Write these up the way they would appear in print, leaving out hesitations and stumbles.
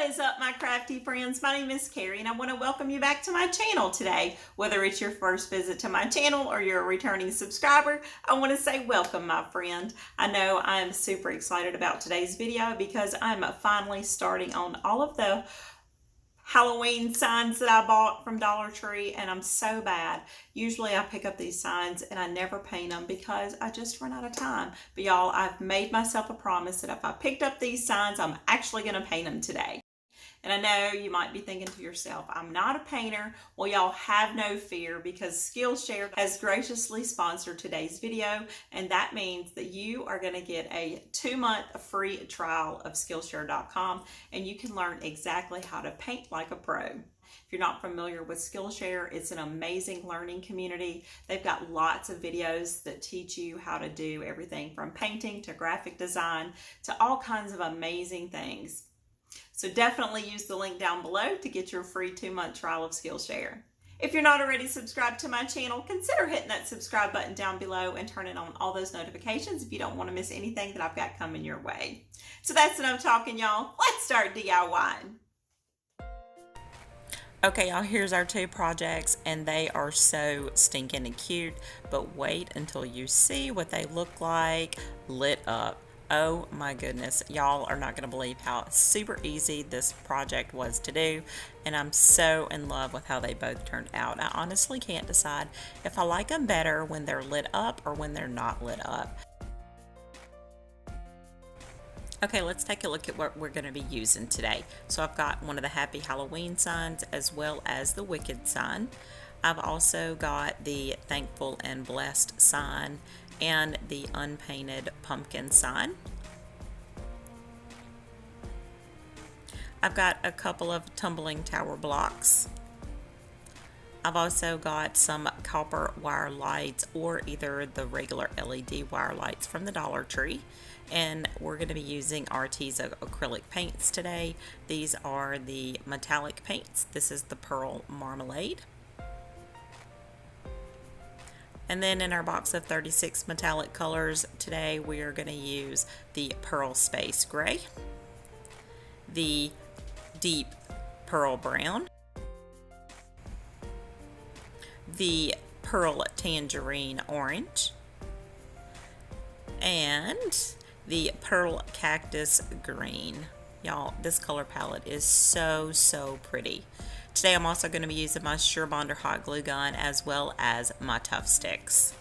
What is up, my crafty friends? My name is Carrie and I want to welcome you back to my channel today. Whether it's your first visit to my channel or you're a returning subscriber, I want to say welcome, my friend. I know I'm super excited about today's video because I'm finally starting on all of the Halloween signs that I bought from Dollar Tree, and I'm so bad. Usually I pick up these signs and I never paint them because I just run out of time. But y'all, I've made myself a promise that if I picked up these signs, I'm actually going to paint them today. And I know you might be thinking to yourself, I'm not a painter. Well, y'all have no fear because Skillshare has graciously sponsored today's video. And that means that you are going to get a 2-month free trial of Skillshare.com and you can learn exactly how to paint like a pro. If you're not familiar with Skillshare, it's an amazing learning community. They've got lots of videos that teach you how to do everything from painting to graphic design to all kinds of amazing things. So definitely use the link down below to get your free 2-month trial of Skillshare. If you're not already subscribed to my channel, consider hitting that subscribe button down below and turning on all those notifications if you don't want to miss anything that I've got coming your way. So that's enough talking, y'all. Let's start DIYing. Okay, y'all, here's our 2 projects, and they are so stinking and cute, but wait until you see what they look like lit up. Oh my goodness, y'all are not going to believe how super easy this project was to do, and I'm so in love with how they both turned out. I honestly can't decide if I like them better when they're lit up or when they're not lit up. Okay, let's take a look at what we're going to be using today. So I've got one of the Happy Halloween signs as well as the Wicked sign. I've also got the Thankful and Blessed sign and the Unpainted Pumpkin sign. I've got a couple of tumbling tower blocks. I've also got some copper wire lights or either the regular LED wire lights from the Dollar Tree. And we're going to be using Arteza acrylic paints today. These are the metallic paints. This is the Pearl Marmalade. And then in our box of 36 metallic colors, today we are going to use the Pearl Space Gray, the Deep Pearl Brown, the Pearl Tangerine Orange, and the Pearl Cactus Green. Y'all, this color palette is so pretty. Today I'm also going to be using my Sure Bonder hot glue gun as well as my Tuff Sticks.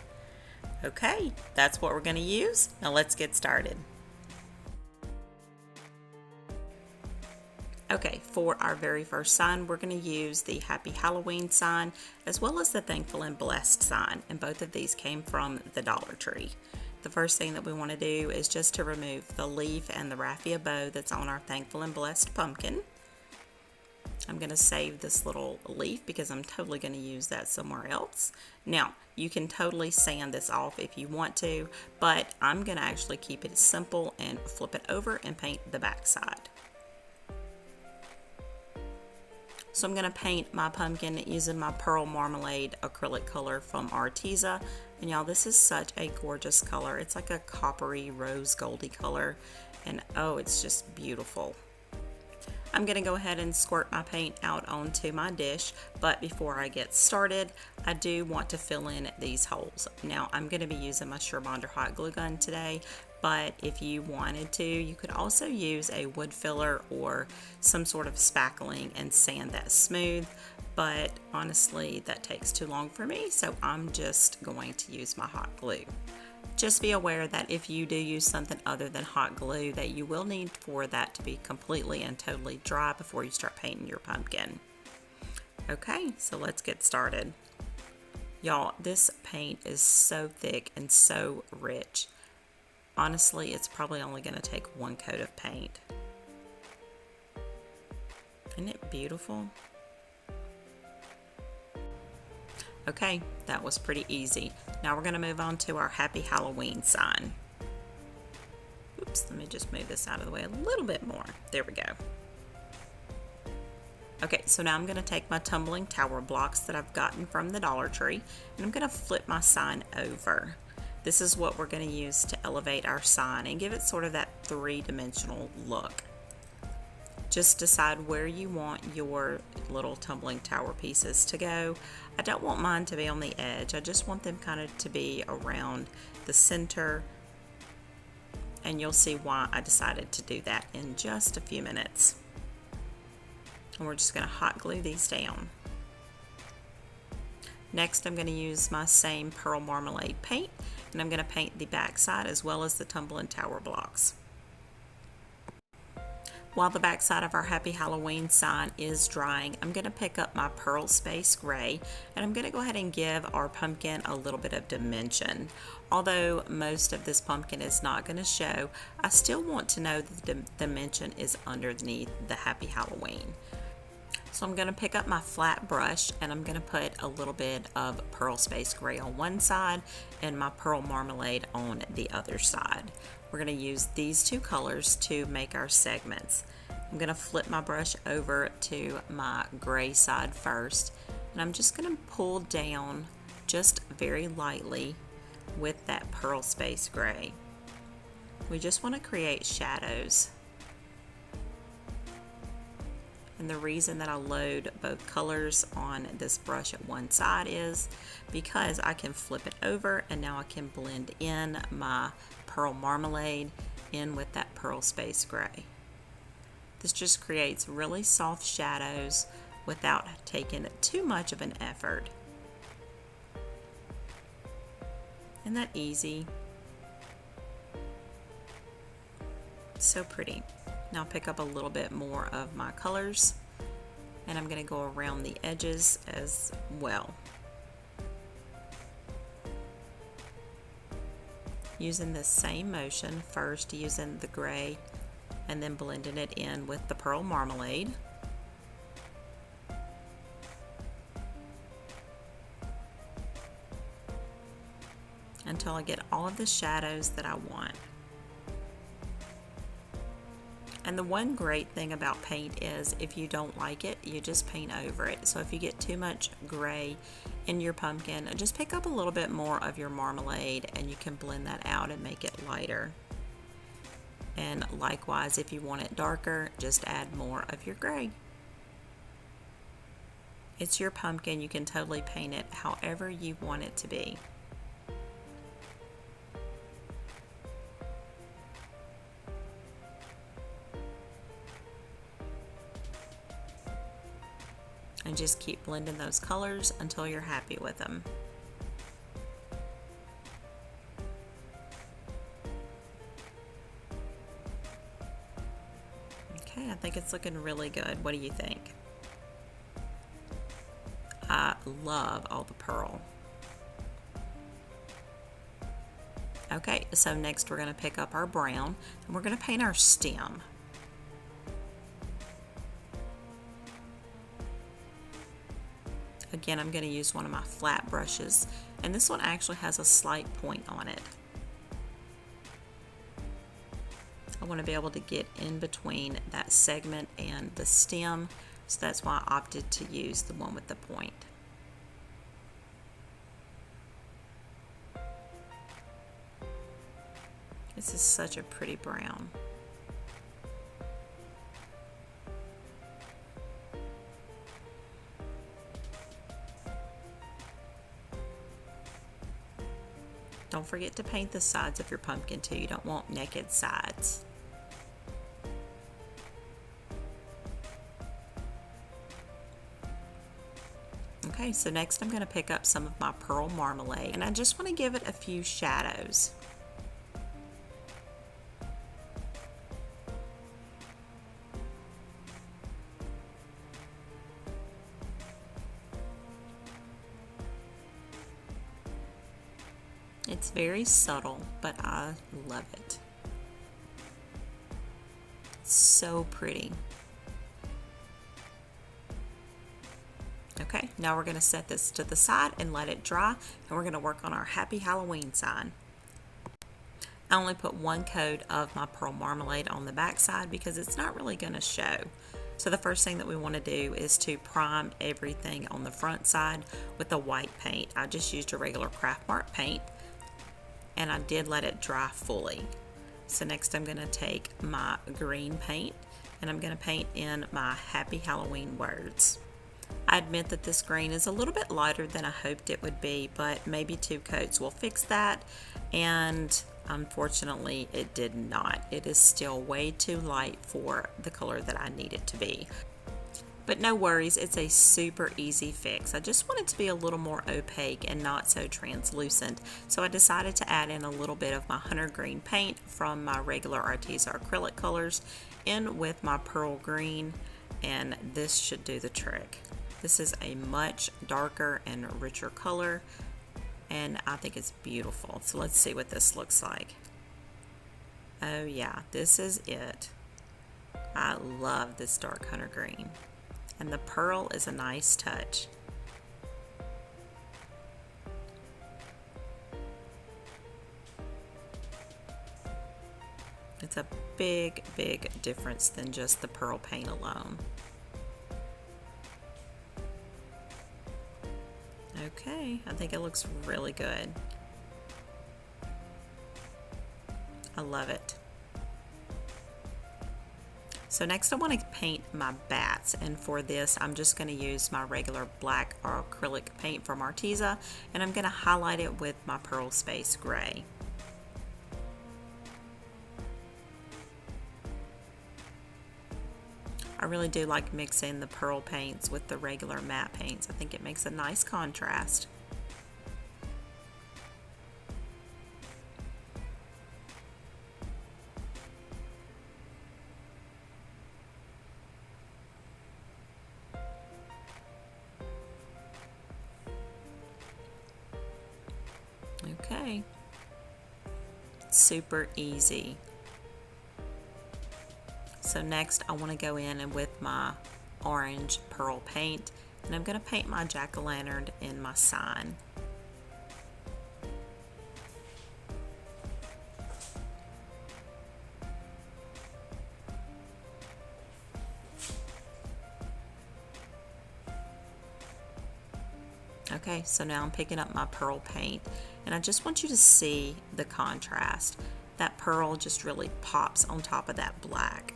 Okay, that's what we're going to use. Now let's get started. Okay, for our very first sign, we're going to use the Happy Halloween sign as well as the Thankful and Blessed sign, and both of these came from the Dollar Tree. The first thing that we want to do is just to remove the leaf and the raffia bow that's on our Thankful and Blessed pumpkin. I'm going to save this little leaf because I'm totally going to use that somewhere else. Now, you can totally sand this off if you want to, but I'm going to actually keep it simple and flip it over and paint the back side. So I'm going to paint my pumpkin using my Pearl Marmalade acrylic color from Arteza. And y'all, this is such a gorgeous color. It's like a coppery rose goldy color, and oh, it's just beautiful. I'm going to go ahead and squirt my paint out onto my dish, but before I get started, I do want to fill in these holes. Now, I'm going to be using my Sure Bonder hot glue gun today, but if you wanted to, you could also use a wood filler or some sort of spackling and sand that smooth, but honestly, that takes too long for me, so I'm just going to use my hot glue. Just be aware that if you do use something other than hot glue, that you will need for that to be completely and totally dry before you start painting your pumpkin. Okay, so let's get started. Y'all, this paint is so thick and so rich. Honestly, it's probably only going to take 1 coat of paint. Isn't it beautiful? Okay, that was pretty easy. Now we're going to move on to our Happy Halloween sign. Oops, let me just move this out of the way a little bit more. There we go. Okay, so now I'm going to take my tumbling tower blocks that I've gotten from the Dollar Tree, and I'm going to flip my sign over. This is what we're going to use to elevate our sign and give it sort of that 3-dimensional look. Just decide where you want your little tumbling tower pieces to go. I don't want mine to be on the edge. I just want them kind of to be around the center, and you'll see why I decided to do that in just a few minutes. And we're just going to hot glue these down. Next, I'm going to use my same Pearl Marmalade paint, and I'm going to paint the back side as well as the tumbling tower blocks. While the back side of our Happy Halloween sign is drying, I'm going to pick up my Pearl Space Gray, and I'm going to go ahead and give our pumpkin a little bit of dimension. Although most of this pumpkin is not going to show, I still want to know that the dimension is underneath the Happy Halloween. So I'm going to pick up my flat brush, and I'm going to put a little bit of Pearl Space Gray on one side and my Pearl Marmalade on the other side. We're going to use these two colors to make our segments. I'm going to flip my brush over to my gray side first, and I'm just going to pull down just very lightly with that Pearl Space Gray. We just want to create shadows. And the reason that I load both colors on this brush at one side is because I can flip it over, and now I can blend in my Pearl Marmalade in with that Pearl Space Gray. This just creates really soft shadows without taking too much of an effort. Isn't that easy? So pretty. Now I'll pick up a little bit more of my colors, and I'm going to go around the edges as well. Using the same motion, first using the gray and then blending it in with the Pearl Marmalade. Until I get all of the shadows that I want. And the one great thing about paint is if you don't like it, you just paint over it. So if you get too much gray in your pumpkin, just pick up a little bit more of your marmalade and you can blend that out and make it lighter. And likewise, if you want it darker, just add more of your gray. It's your pumpkin. You can totally paint it however you want it to be. And just keep blending those colors until you're happy with them. Okay, I think it's looking really good. What do you think? I love all the pearl. Okay, so next we're going to pick up our brown and we're going to paint our stem. Again, I'm going to use one of my flat brushes, and this one actually has a slight point on it. I want to be able to get in between that segment and the stem, so that's why I opted to use the one with the point. This is such a pretty brown. Don't forget to paint the sides of your pumpkin too. You don't want naked sides. Okay, so next I'm going to pick up some of my Pearl Marmalade, and I just want to give it a few shadows. It's very subtle, but I love it. It's so pretty. Okay, now we're going to set this to the side and let it dry, and we're going to work on our Happy Halloween sign. I only put one coat of my Pearl Marmalade on the back side because it's not really going to show. So the first thing that we want to do is to prime everything on the front side with the white paint. I just used a regular Craft Mark paint, and I did let it dry fully. So next I'm going to take my green paint and I'm going to paint in my Happy Halloween words. I admit that this green is a little bit lighter than I hoped it would be, but maybe 2 coats will fix that, and unfortunately it did not. It is still way too light for the color that I need it to be. But no worries, it's a super easy fix. I just want it to be a little more opaque and not so translucent, so I decided to add in a little bit of my hunter green paint from my regular Arteza acrylic colors in with my pearl green, and this should do the trick. This is a much darker and richer color, and I think it's beautiful. So let's see what this looks like. Oh yeah, this is it. I love this dark hunter green. And the pearl is a nice touch. It's a big, big difference than just the pearl paint alone. Okay, I think it looks really good. I love it. So next I want to paint my bats, and for this I'm just going to use my regular black or acrylic paint from Arteza, and I'm going to highlight it with my Pearl Space Gray. I really do like mixing the pearl paints with the regular matte paints. I think it makes a nice contrast. Okay, super easy. So next I want to go in and with my orange pearl paint, and I'm going to paint my jack-o'-lantern in my sign. Okay, so now I'm picking up my pearl paint, and I just want you to see the contrast. That pearl just really pops on top of that black.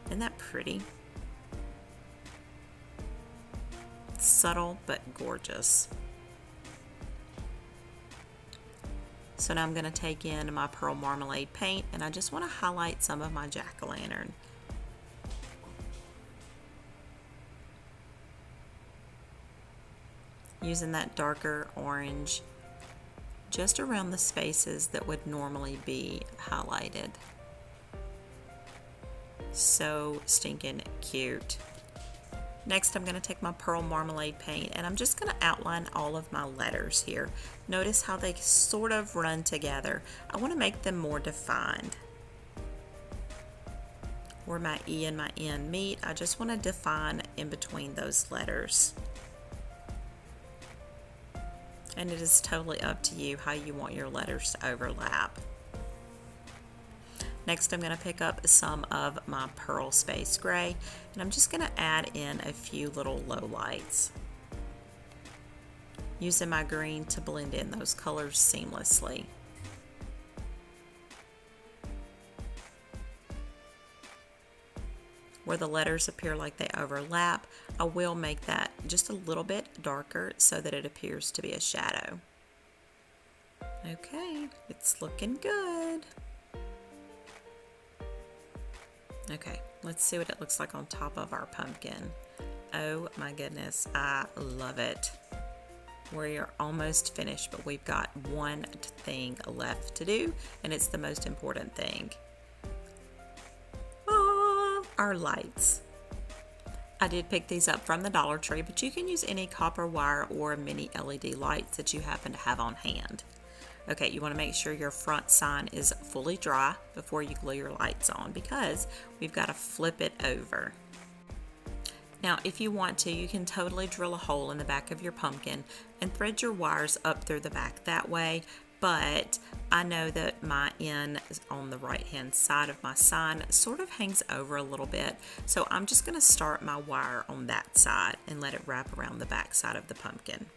Isn't that pretty? Subtle but gorgeous. So now I'm going to take in my pearl marmalade paint, and I just want to highlight some of my jack-o'-lantern. Using that darker orange just around the spaces that would normally be highlighted. So stinking cute. Next I'm going to take my pearl marmalade paint, and I'm just going to outline all of my letters here. Notice how they sort of run together. I want to make them more defined. Where my E and my N meet, I just want to define in between those letters. And it is totally up to you how you want your letters to overlap. Next I'm going to pick up some of my Pearl Space Gray, and I'm just going to add in a few little lowlights. Using my green to blend in those colors seamlessly. Where the letters appear like they overlap, I will make that just a little bit darker so that it appears to be a shadow. Okay, it's looking good. Okay, let's see what it looks like on top of our pumpkin. Oh my goodness, I love it. We are almost finished, but we've got one thing left to do, and it's the most important thing. Our lights. I did pick these up from the Dollar Tree, but you can use any copper wire or mini LED lights that you happen to have on hand. Okay, you want to make sure your front sign is fully dry before you glue your lights on, because we've got to flip it over. Now, if you want to, you can totally drill a hole in the back of your pumpkin and thread your wires up through the back that way, but I know that my end on the right hand side of my sign sort of hangs over a little bit, so I'm just going to start my wire on that side and let it wrap around the back side of the pumpkin.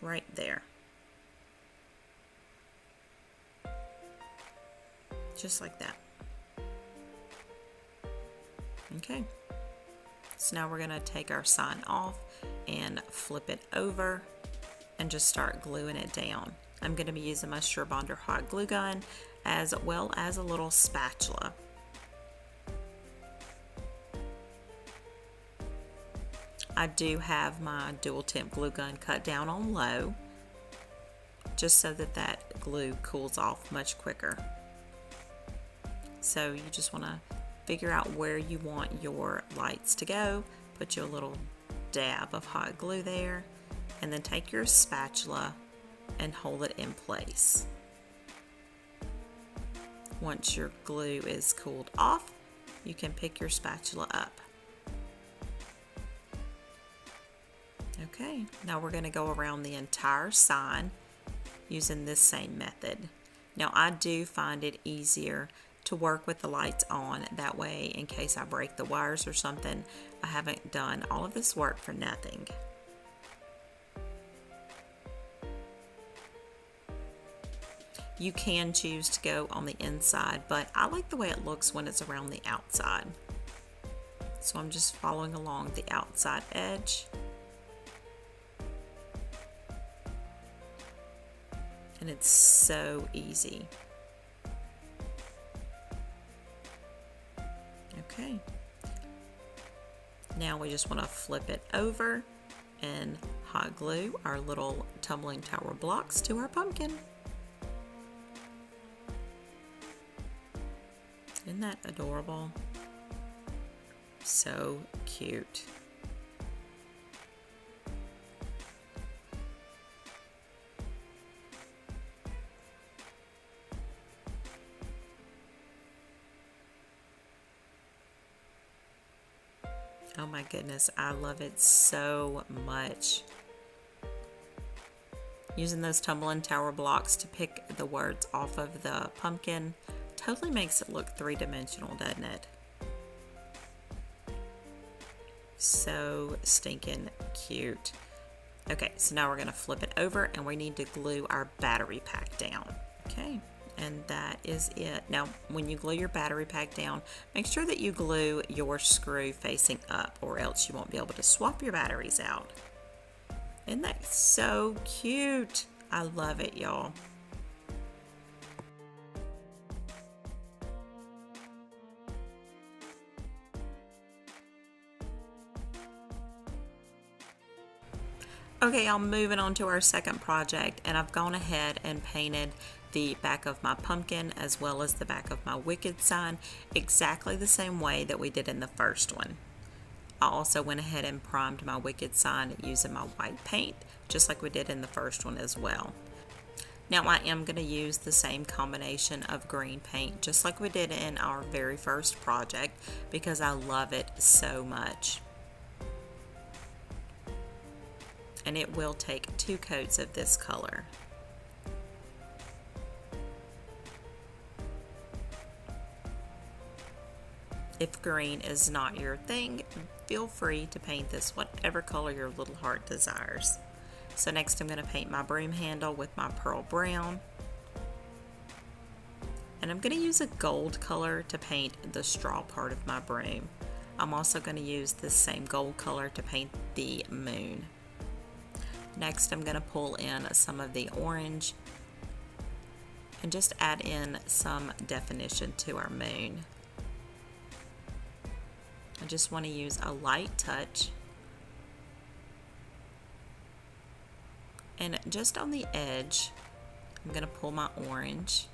Right there. Just like that. Okay, so now we're going to take our sign off and flip it over and just start gluing it down. I'm going to be using my Sure Bonder hot glue gun as well as a little spatula. I do have my dual tip glue gun cut down on low, just so that that glue cools off much quicker. So you just want to figure out where you want your lights to go, put your little dab of hot glue there, and then take your spatula and hold it in place. Once your glue is cooled off, you can pick your spatula up. Okay, now we're going to go around the entire sign using this same method. Now I do find it easier to work with the lights on, that way in case I break the wires or something, I haven't done all of this work for nothing. You can choose to go on the inside, but I like the way it looks when it's around the outside. So I'm just following along the outside edge. And it's so easy. Okay. Now we just want to flip it over and hot glue our little tumbling tower blocks to our pumpkin. Isn't that adorable? So cute. Oh my goodness, I love it so much. Using those tumbling tower blocks to pick the words off of the pumpkin totally makes it look three-dimensional, doesn't it? So stinking cute. Okay, so now we're going to flip it over and we need to glue our battery pack down. Okay, and that is it. Now, when you glue your battery pack down, make sure that you glue your screw facing up, or else you won't be able to swap your batteries out. Isn't that so cute? I love it, y'all. Okay, I'm moving on to our second project, and I've gone ahead and painted the back of my pumpkin as well as the back of my wicked sign exactly the same way that we did in the first one. I also went ahead and primed my wicked sign using my white paint, just like we did in the first one as well. Now I am going to use the same combination of green paint just like we did in our very first project because I love it so much. And it will take 2 coats of this color. If green is not your thing, feel free to paint this whatever color your little heart desires. So next I'm going to paint my broom handle with my pearl brown. And I'm going to use a gold color to paint the straw part of my broom. I'm also going to use this same gold color to paint the moon. Next I'm going to pull in some of the orange and just add in some definition to our moon. I just want to use a light touch, and just on the edge I'm going to pull my orange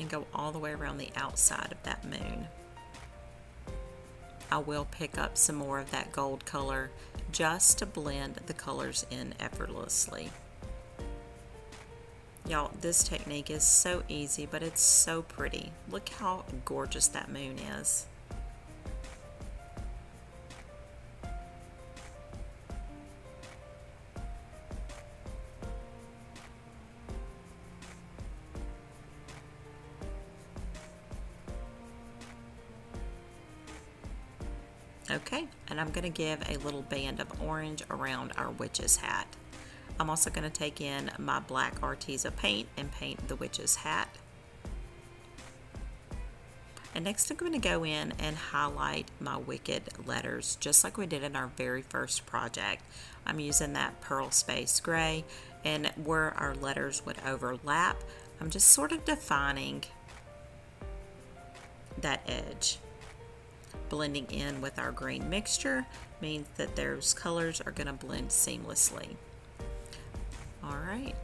and go all the way around the outside of that moon. I will pick up some more of that gold color just to blend the colors in effortlessly. Y'all, this technique is so easy, but it's so pretty. Look how gorgeous that moon is. Okay, and I'm going to give a little band of orange around our witch's hat. I'm also going to take in my black Arteza paint and paint the witch's hat. And next I'm going to go in and highlight my wicked letters just like we did in our very first project. I'm using that pearl space gray, and where our letters would overlap, I'm just sort of defining that edge. Blending in with our green mixture means that those colors are going to blend seamlessly. Alright,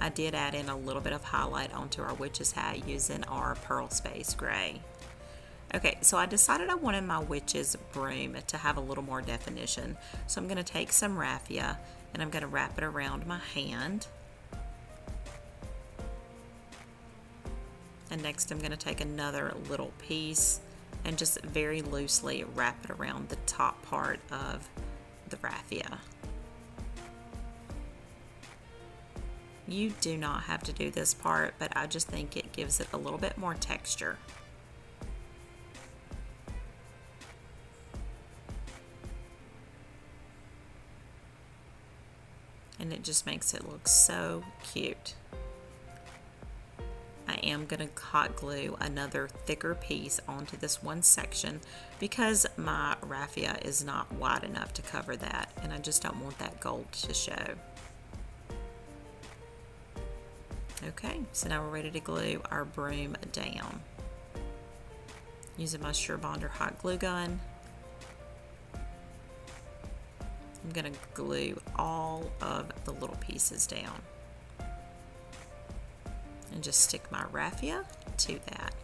I did add in a little bit of highlight onto our witch's hat using our pearl space gray. Okay, so I decided I wanted my witch's broom to have a little more definition. So I'm going to take some raffia and I'm going to wrap it around my hand. And next I'm going to take another little piece and just very loosely wrap it around the top part of the raffia. You do not have to do this part, but I just think it gives it a little bit more texture. And it just makes it look so cute. I am going to hot glue another thicker piece onto this one section because my raffia is not wide enough to cover that, and I just don't want that gold to show. Okay, so now we're ready to glue our broom down. Using my Sure Bonder hot glue gun, I'm going to glue all of the little pieces down. And just stick my raffia to that.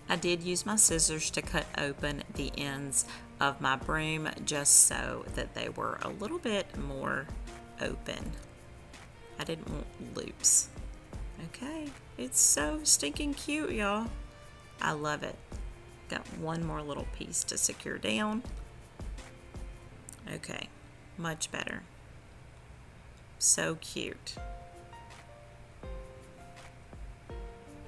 I did use my scissors to cut open the ends of my broom just so that they were a little bit more open. I didn't want loops. Okay, it's so stinking cute, y'all. I love it. Got one more little piece to secure down. Okay, much better. So cute.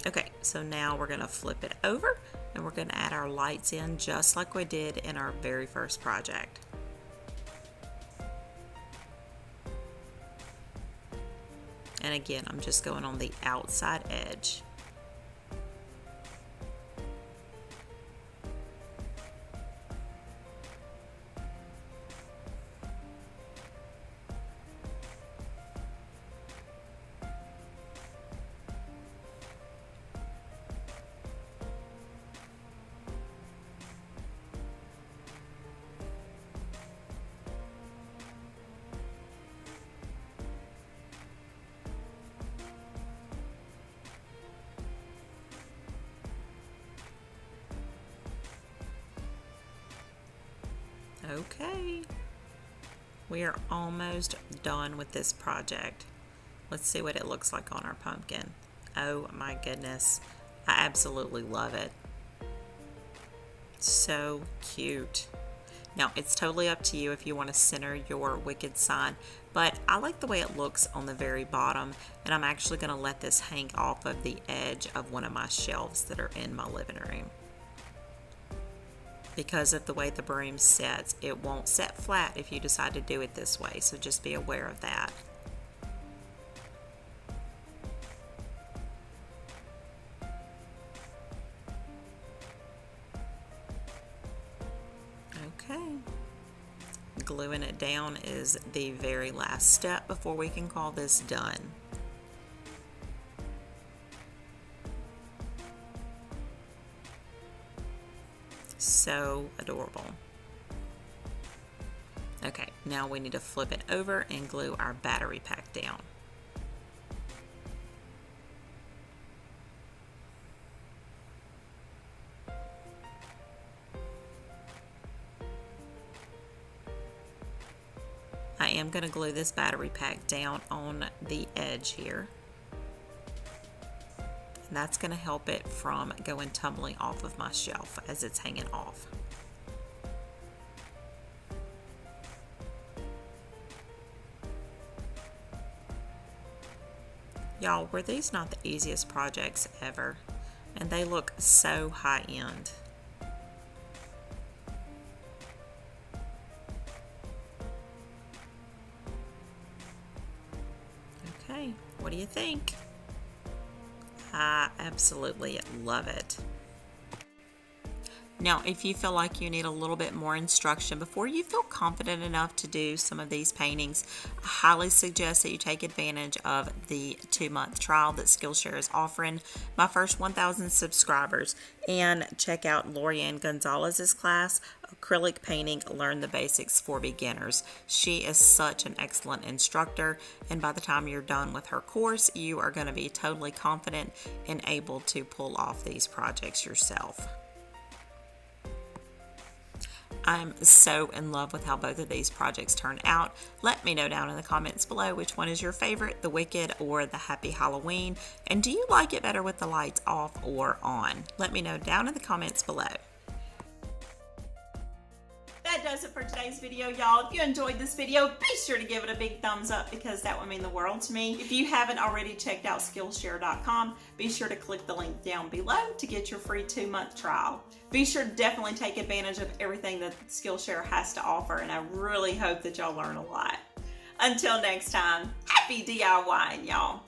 Okay, so now we're going to flip it over and we're going to add our lights in just like we did in our very first project. And again, I'm just going on the outside edge. Okay, we are almost done with this project. Let's see what it looks like on our pumpkin. Oh my goodness, I absolutely love it. So cute. Now, it's totally up to you if you want to center your wicked sign, but I like the way it looks on the very bottom, and I'm actually going to let this hang off of the edge of one of my shelves that are in my living room. Because of the way the broom sets, it won't set flat if you decide to do it this way, so just be aware of that. Okay, gluing it down is the very last step before we can call this done. So adorable. Okay, now we need to flip it over and glue our battery pack down. I am going to glue this battery pack down on the edge here. And that's going to help it from going tumbling off of my shelf as it's hanging off. Y'all, were these not the easiest projects ever? And they look so high end. What do you think? I absolutely love it. Now, if you feel like you need a little bit more instruction before you feel confident enough to do some of these paintings, I highly suggest that you take advantage of the 2-month trial that Skillshare is offering my first 1,000 subscribers, and check out LaurieAnne Gonzalez's class, Acrylic Painting, Learn the Basics for Beginners. She is such an excellent instructor, and by the time you're done with her course, you are going to be totally confident and able to pull off these projects yourself. I'm so in love with how both of these projects turn out. Let me know down in the comments below which one is your favorite, the Wicked or the Happy Halloween, and do you like it better with the lights off or on? Let me know down in the comments below. That does it for today's video, y'all. If you enjoyed this video, be sure to give it a big thumbs up because that would mean the world to me. If you haven't already checked out Skillshare.com, be sure to click the link down below to get your free 2-month trial. Be sure to definitely take advantage of everything that Skillshare has to offer, and I really hope that y'all learn a lot. Until next time, happy DIYing, y'all.